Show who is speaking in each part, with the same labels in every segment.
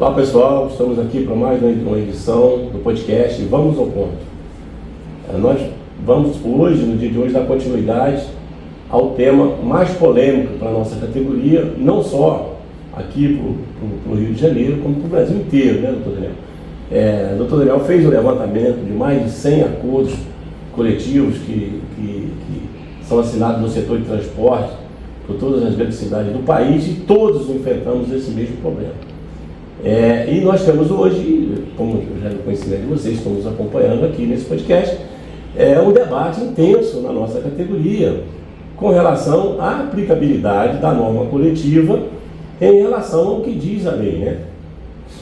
Speaker 1: Olá pessoal, estamos aqui para mais uma edição do podcast Vamos ao Ponto. Nós vamos hoje, no dia de hoje, dar continuidade ao tema mais polêmico para a nossa categoria, não só aqui para o Rio de Janeiro, como para o Brasil inteiro, né, doutor Daniel? O doutor Daniel fez um levantamento de mais de 100 acordos coletivos que são assinados no setor de transporte por todas as grandes cidades do país, e todos enfrentamos esse mesmo problema. E nós temos hoje, como já no conhecimento de vocês, estamos acompanhando aqui nesse podcast, um debate intenso na nossa categoria com relação à aplicabilidade da norma coletiva em relação ao que diz a lei, né?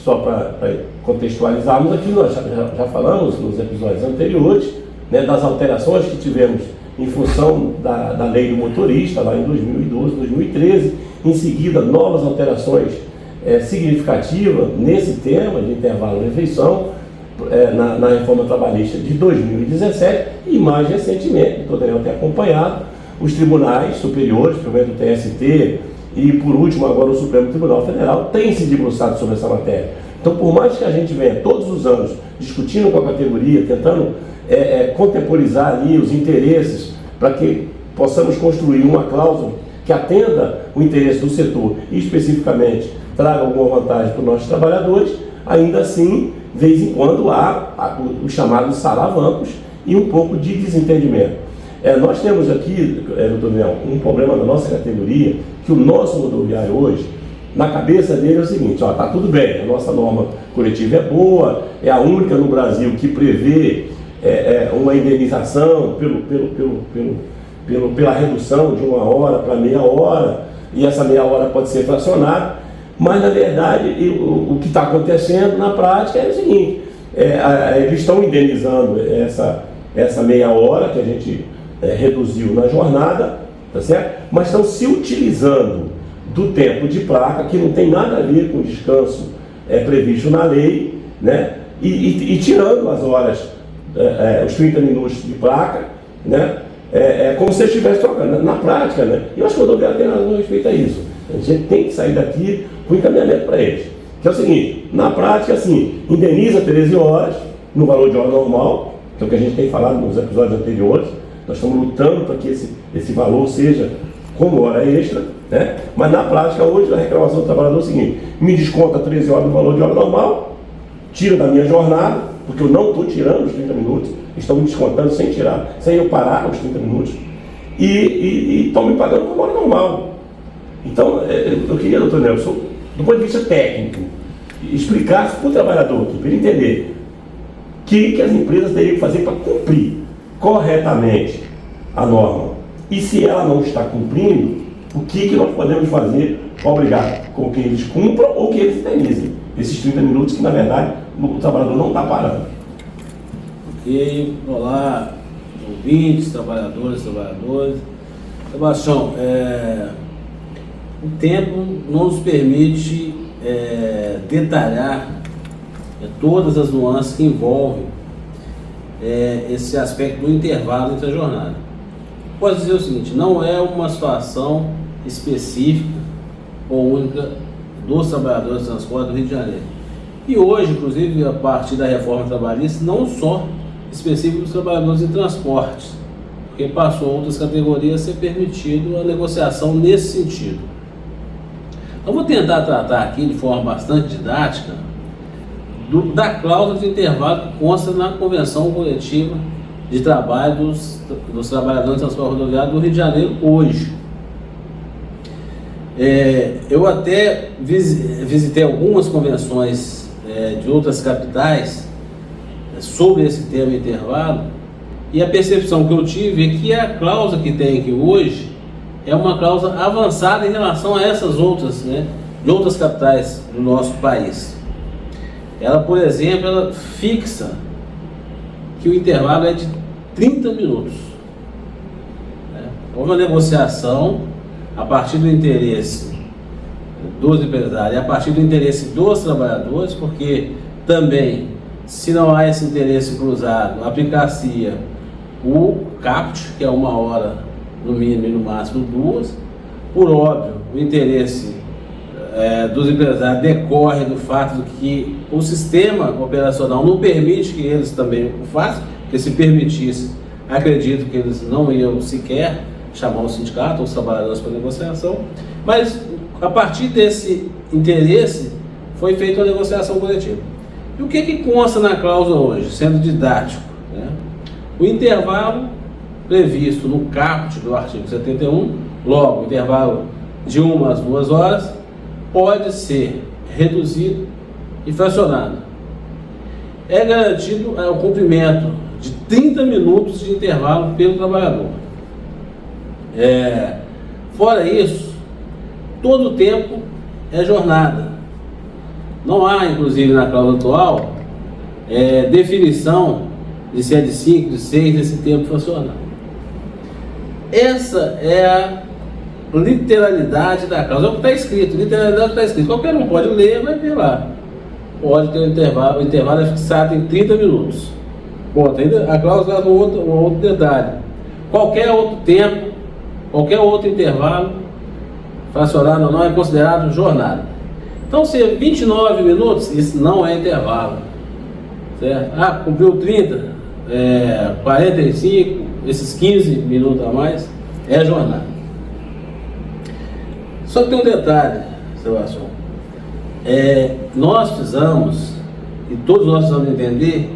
Speaker 1: Só para contextualizarmos aqui, nós já falamos nos episódios anteriores, né, das alterações que tivemos em função da lei do motorista, lá em 2012, 2013, em seguida novas alterações significativa nesse tema de intervalo de refeição na reforma trabalhista de 2017, e mais recentemente, o doutor Daniel tem acompanhado, os tribunais superiores, primeiro do TST e por último agora o Supremo Tribunal Federal, têm se debruçado sobre essa matéria. Então, por mais que a gente venha todos os anos discutindo com a categoria, tentando contemporizar ali os interesses para que possamos construir uma cláusula que atenda o interesse do setor e especificamente traga alguma vantagem para os nossos trabalhadores, ainda assim, de vez em quando, há os chamados salavancos e um pouco de desentendimento. Nós temos aqui, doutor Daniel, um problema na nossa categoria, que o nosso rodoviário hoje, na cabeça dele é o seguinte: está tudo bem, a nossa norma coletiva é boa, é a única no Brasil que prevê uma indenização pela redução de 1 hora para meia hora, e essa meia hora pode ser fracionada. Mas, na verdade, o que está acontecendo na prática é o seguinte: eles estão indenizando essa meia hora que a gente reduziu na jornada, tá certo? Mas estão se utilizando do tempo de placa, que não tem nada a ver com o descanso previsto na lei, né? E tirando as horas, os 30 minutos de placa, né? Como se estivesse trocando na prática, né? E eu acho que o rodoviário tem razão a respeito a isso. A gente tem que sair daqui com encaminhamento para eles, que é o seguinte: na prática, assim, indeniza 13 horas no valor de hora normal, que é o que a gente tem falado nos episódios anteriores. Nós estamos lutando para que esse valor seja como hora extra, né? Mas na prática hoje a reclamação do trabalhador é o seguinte: me desconta 13 horas no valor de hora normal, tira da minha jornada, porque eu não estou tirando os 30 minutos, estão me descontando sem tirar, sem eu parar os 30 minutos, e estão me pagando como hora normal. Então, eu queria, doutor Nelson, do ponto de vista técnico, explicar para o trabalhador aqui, para ele entender o que as empresas teriam que fazer para cumprir corretamente a norma. E se ela não está cumprindo, o que nós podemos fazer para obrigar com que eles cumpram ou que eles indenizem esses 30 minutos que, na verdade, o trabalhador não está parando.
Speaker 2: Ok, olá, ouvintes, trabalhadoras. Sebastião, o tempo não nos permite detalhar todas as nuances que envolvem esse aspecto do intervalo entre a jornada. Posso dizer o seguinte: não é uma situação específica ou única dos trabalhadores de transporte do Rio de Janeiro. E hoje, inclusive, a partir da reforma trabalhista, não só específico dos trabalhadores de transportes, porque passou a outras categorias a ser permitido a negociação nesse sentido. Eu vou tentar tratar aqui de forma bastante didática da cláusula de intervalo que consta na Convenção Coletiva de Trabalho dos Trabalhadores de Transporte Rodoviário do Rio de Janeiro hoje. Eu até visitei algumas convenções de outras capitais sobre esse tema intervalo, e a percepção que eu tive é que a cláusula que tem aqui hoje é uma cláusula avançada em relação a essas outras, né, de outras capitais do nosso país. Ela, por exemplo, ela fixa que o intervalo é de 30 minutos. Houve uma negociação a partir do interesse dos empresários e a partir do interesse dos trabalhadores, porque também, se não há esse interesse cruzado, aplicar-se o CAPT, que é 1 hora no mínimo e no máximo 2. Por óbvio, o interesse dos empresários decorre do fato de que o sistema operacional não permite que eles também o façam, porque se permitisse, acredito que eles não iam sequer chamar o sindicato ou os trabalhadores para negociação, mas a partir desse interesse foi feita uma negociação coletiva. E o que consta na cláusula hoje, sendo didático, né? O intervalo previsto no caput do artigo 71, logo, o intervalo de 1 às 2 horas, pode ser reduzido e fracionado. É garantido o cumprimento de 30 minutos de intervalo pelo trabalhador. Fora isso, todo o tempo é jornada. Não há, inclusive, na cláusula atual, definição de se é de 5, de 6, desse tempo fracionado. Essa é a literalidade da cláusula. É o que está escrito, literalidade está escrito. Qualquer um pode ler, vai ver lá. Pode ter o intervalo é fixado em 30 minutos. Bom, ainda a cláusula traz um outro detalhe. Qualquer outro tempo, qualquer outro intervalo, fracionado ou não, é considerado jornada. Então, se é 29 minutos, isso não é intervalo. Certo? Cumpriu 30, 45, esses 15 minutos a mais, é jornada. Só que tem um detalhe, Sebastião. Nós precisamos, e todos nós precisamos entender,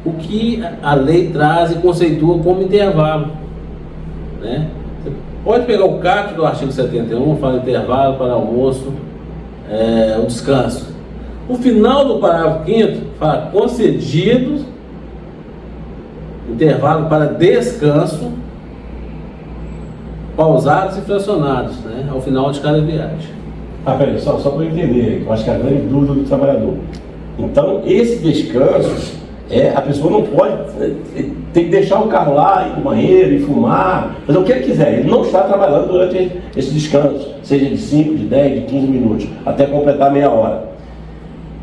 Speaker 2: o que a lei traz e conceitua como intervalo. Né? Você pode pegar o caput do artigo 71, fala intervalo para almoço, o descanso. O final do parágrafo 5º fala concedidos intervalo para descanso, pausados e fracionados, né, ao final de cada viagem.
Speaker 1: Peraí, só para eu entender, eu acho que é a grande dúvida do trabalhador. Então, esse descanso, a pessoa não pode, tem que deixar o carro lá, ir no banheiro, ir fumar, fazer o que ele quiser. Ele não está trabalhando durante esse descanso, seja de 5, de 10, de 15 minutos, até completar meia hora.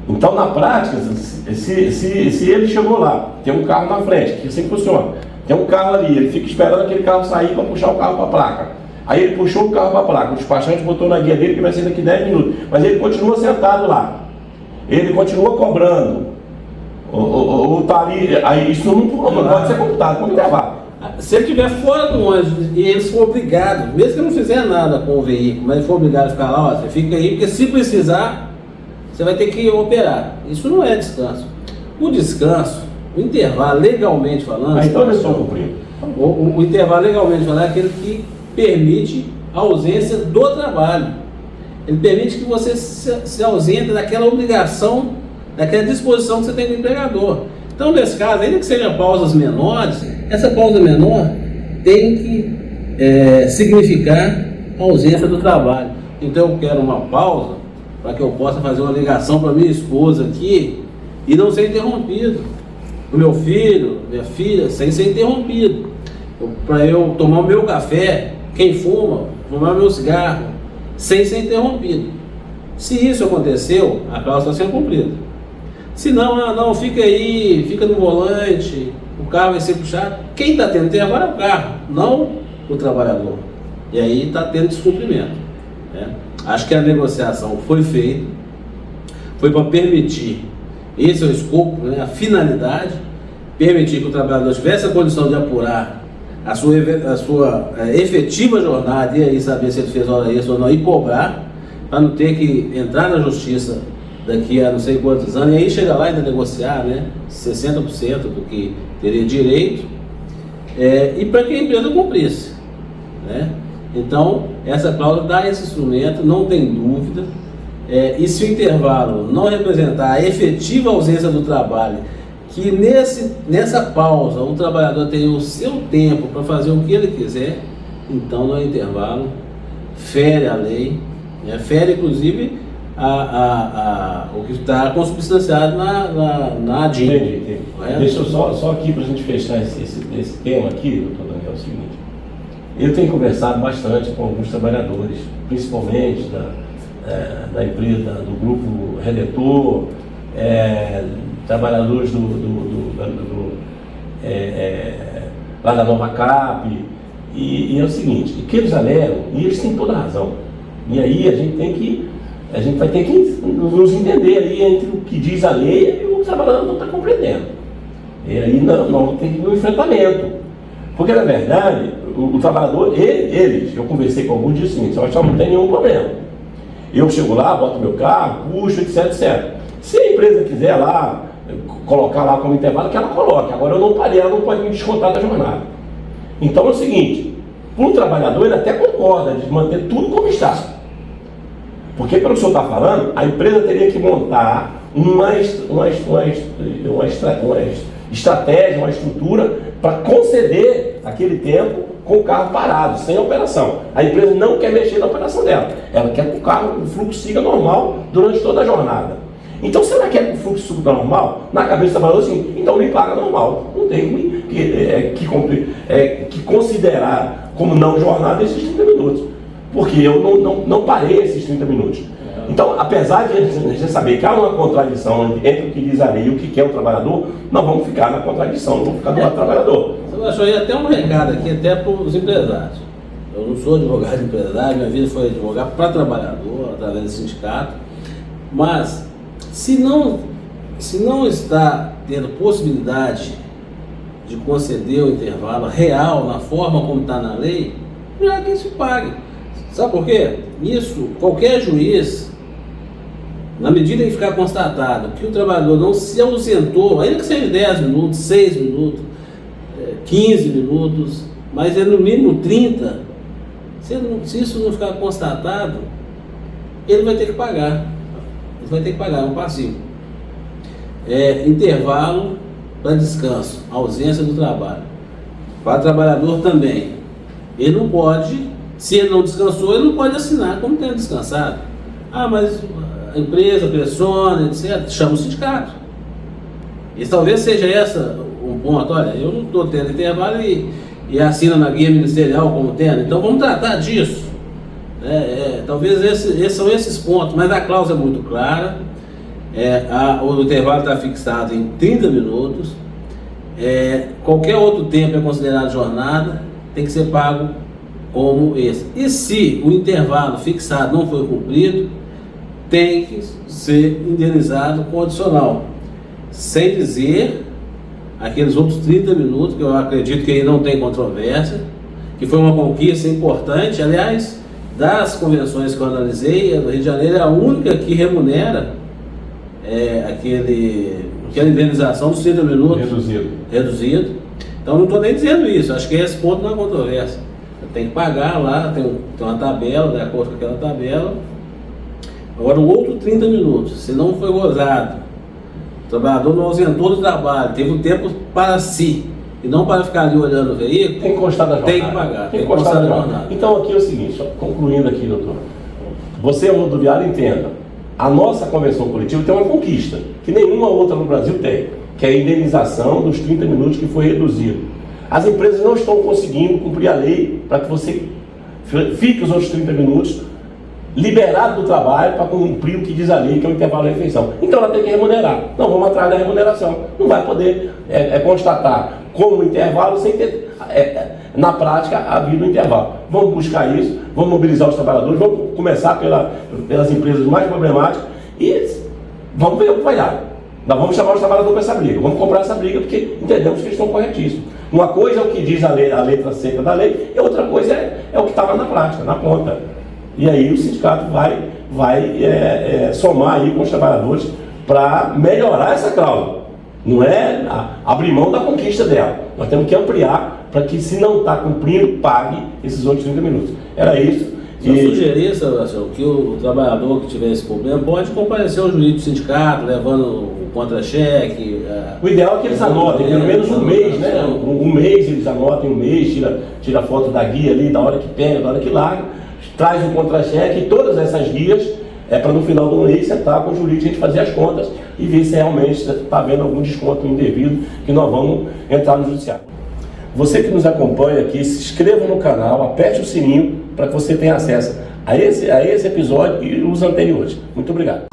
Speaker 1: Então, na prática, se ele chegou lá, tem um carro na frente, que assim funciona, tem um carro ali, ele fica esperando aquele carro sair para puxar o carro para a placa. Aí ele puxou o carro para a placa, o despachante botou na guia dele que vai ser daqui 10 minutos, mas ele continua sentado lá, ele continua cobrando, ou tá ali, aí isso não pode ser computado como intervalo.
Speaker 2: Se ele estiver fora do ônibus e eles for obrigados, mesmo que não fizer nada com o veículo, mas ele for obrigado a ficar lá, você fica aí, porque se precisar, você vai ter que operar. Isso não é descanso. O descanso, o intervalo, legalmente falando...
Speaker 1: Então eles estão cumprindo.
Speaker 2: O intervalo, legalmente falando, é aquele que permite a ausência do trabalho. Ele permite que você se ausente daquela obrigação, daquela disposição que você tem do empregador. Então, nesse caso, ainda que sejam pausas menores, essa pausa menor tem que significar a ausência do trabalho. Então, eu quero uma pausa para que eu possa fazer uma ligação para minha esposa aqui e não ser interrompido. O meu filho, minha filha, sem ser interrompido. Para eu tomar o meu café, quem fuma, fumar o meu cigarro, sem ser interrompido. Se isso aconteceu, a cláusula está sendo cumprida. Se não, não, fica aí, fica no volante, o carro vai ser puxado. Quem está tendo intervalo é o carro, não o trabalhador. E aí está tendo descumprimento. Né? Acho que a negociação foi feita, foi para permitir, esse é o escopo, né, a finalidade, permitir que o trabalhador tivesse a condição de apurar a sua efetiva jornada e aí saber se ele fez hora extra ou não e cobrar, para não ter que entrar na justiça daqui a não sei quantos anos, e aí chega lá e ainda negociar, né, 60% do que teria direito, e para que a empresa cumprisse. Né? Então, essa cláusula dá esse instrumento, não tem dúvida, e se o intervalo não representar a efetiva ausência do trabalho, que nessa pausa o trabalhador tem o seu tempo para fazer o que ele quiser, então não é intervalo, fere a lei, né? Fere inclusive o que está consubstanciado na ADIM.
Speaker 1: Entendi. Deixa eu só aqui para a gente fechar esse tema aqui, doutor Daniel, é o seguinte. Eu tenho conversado bastante com alguns trabalhadores, principalmente da empresa, do grupo Redentor, trabalhadores lá da Nova Cap, e é o seguinte, que eles alegam, e eles têm toda a razão, e aí a gente tem que a gente vai ter que nos entender aí entre o que diz a lei e o que o trabalhador não está compreendendo. E aí não tem que ir no enfrentamento. Porque, na verdade, o trabalhador, eu conversei com alguns, disse o seguinte: eu não tem nenhum problema. Eu chego lá, boto meu carro, puxo, etc, etc. Se a empresa quiser lá, colocar lá como intervalo, que ela coloque. Agora eu não parei, ela não pode me descontar da jornada. Então é o seguinte, para o trabalhador ele até concorda de manter tudo como está. Porque, pelo que o senhor está falando, a empresa teria que montar uma estratégia, uma estrutura para conceder aquele tempo com o carro parado, sem operação. A empresa não quer mexer na operação dela. Ela quer que o fluxo siga normal durante toda a jornada. Então, se ela quer que o fluxo siga normal, na cabeça do trabalhador, assim, então nem paga normal. Não tem que considerar como não jornada esses 30 minutos. Porque eu não parei esses 30 minutos. Então, apesar de a gente saber que há uma contradição entre o que diz a lei e o que quer o trabalhador, nós vamos ficar na contradição, não vamos ficar do lado do trabalhador.
Speaker 2: Eu acho aí até um recado aqui, até para os empresários. Eu não sou advogado empresário, minha vida foi advogar para trabalhador, através do sindicato. Mas, se não está tendo possibilidade de conceder o intervalo real, na forma como está na lei, já que se pague. Sabe por quê? Isso, qualquer juiz, na medida em ficar constatado que o trabalhador não se ausentou, ainda que seja 10 minutos, 6 minutos, 15 minutos, mas é no mínimo 30, se isso não ficar constatado, ele vai ter que pagar. Ele vai ter que pagar, é um passivo. Intervalo para descanso, ausência do trabalho. Para o trabalhador também. Ele não pode, se ele não descansou, ele não pode assinar como tendo descansado. Ah, mas a empresa pressiona, etc. Chama o sindicato. E talvez seja essa um ponto. Olha, eu não estou tendo intervalo e assina na guia ministerial como tendo. Então vamos tratar disso. Talvez são esses pontos, mas a cláusula é muito clara. O intervalo está fixado em 30 minutos. Qualquer outro tempo é considerado jornada, tem que ser pago como esse. E se o intervalo fixado não foi cumprido, tem que ser indenizado com adicional, sem dizer aqueles outros 30 minutos, que eu acredito que aí não tem controvérsia, que foi uma conquista importante. Aliás, das convenções que eu analisei, o Rio de Janeiro é a única que remunera aquela indenização dos 30 minutos reduzido. Então não estou nem dizendo isso, acho que esse ponto não é controvérsia. Tem que pagar lá, tem uma tabela, de acordo com aquela tabela. Agora o outro 30 minutos, se não foi gozado, o trabalhador não ausentou do trabalho, teve um tempo para si, e não para ficar ali olhando o veículo,
Speaker 1: tem que constar da jornada.
Speaker 2: Tem que pagar,
Speaker 1: tem que constar da jornada. Então aqui é o seguinte, só concluindo aqui, doutor. Você, rodoviário, entenda, a nossa convenção coletiva tem uma conquista, que nenhuma outra no Brasil tem, que é a indenização dos 30 minutos que foi reduzido. As empresas não estão conseguindo cumprir a lei para que você fique os outros 30 minutos liberado do trabalho para cumprir o que diz a lei, que é o intervalo de refeição. Então ela tem que remunerar. Não, vamos atrás da remuneração. Não vai poder constatar como intervalo sem ter, na prática, havido um intervalo. Vamos buscar isso, vamos mobilizar os trabalhadores, vamos começar pelas empresas mais problemáticas e vamos ver o que vai dar. Nós vamos chamar os trabalhadores para essa briga, vamos comprar essa briga porque entendemos que eles estão corretíssimos. Uma coisa é o que diz a letra seca da lei, e outra coisa é o que está lá na prática, na ponta. E aí o sindicato vai somar aí com os trabalhadores para melhorar essa cláusula. Não é abrir mão da conquista dela. Nós temos que ampliar para que, se não está cumprindo, pague esses outros 30 minutos. Era isso.
Speaker 2: Eu sugeria, Sebastião, que o trabalhador que tiver esse problema pode comparecer ao jurídico do sindicato, levando o contra-cheque.
Speaker 1: O ideal é que eles anotem, pelo menos um mês, né? Um mês eles anotem, um mês, tira a foto da guia ali, da hora que pega, da hora que larga, traz o contra-cheque e todas essas guias, para no final do mês sentar com o jurídico, a gente fazer as contas e ver se realmente está havendo algum desconto indevido, que nós vamos entrar no judiciário. Você que nos acompanha aqui, se inscreva no canal, aperte o sininho para que você tenha acesso a esse episódio e os anteriores. Muito obrigado.